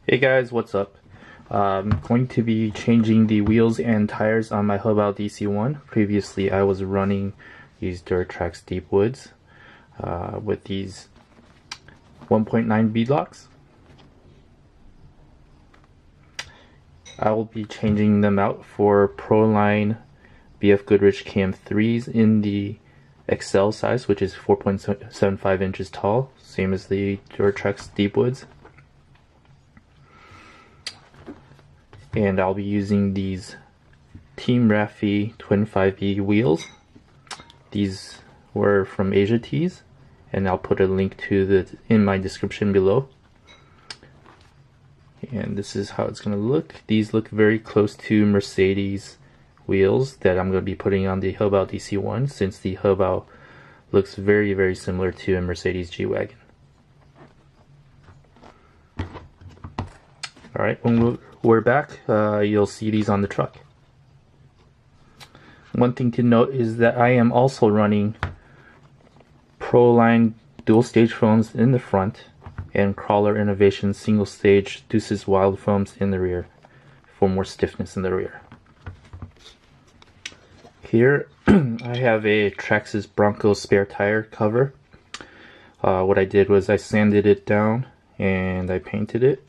Hey guys, what's up? I'm going to be changing the wheels and tires on my HoBao DC1. Previously I was running these Traxxas deep woods with these 1.9 beadlocks. I will be changing them out for Proline BFGoodrich KM3s in the XL size, which is 4.75 inches tall, same as the Traxxas deep woods. And I'll be using these Team Raffee Twin-5B wheels. These were from Asia Tees, and I'll put a link to in my description below. And this is how it's going to look. These look very close to Mercedes wheels that I'm going to be putting on the HoBao DC1, since the HoBao looks very similar to a Mercedes G-Wagon. Alright, when we're back, you'll see these on the truck. One thing to note is that I am also running Proline dual stage foams in the front and Crawler Innovation single stage Deuces Wild foams in the rear for more stiffness in the rear. Here I have a Traxxas Bronco spare tire cover. What I did was I sanded it down and I painted it.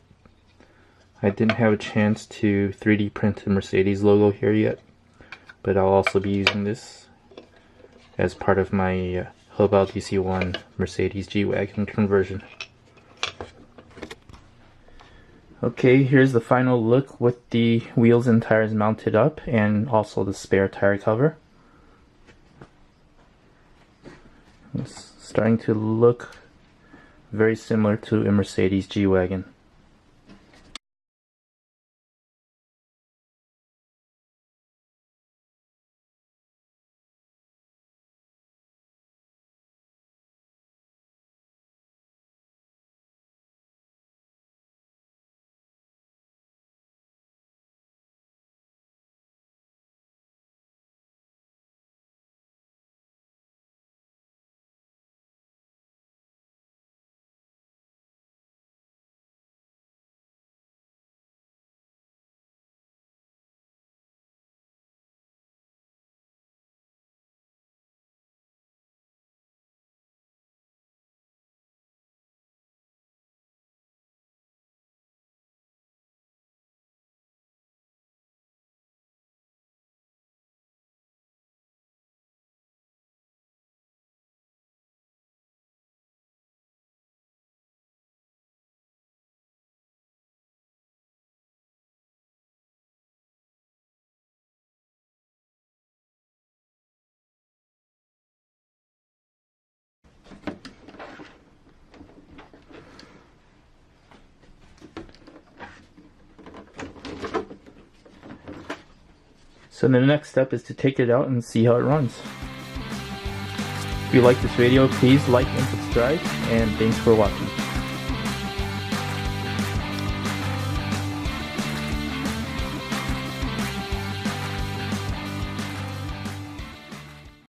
I didn't have a chance to 3D print the Mercedes logo here yet, but I'll also be using this as part of my HoBao DC1 Mercedes G-Wagon conversion. Okay, here's the final look with the wheels and tires mounted up and also the spare tire cover. It's starting to look very similar to a Mercedes G-Wagon. So the next step is to take it out and see how it runs. If you like this video, please like and subscribe, and thanks for watching.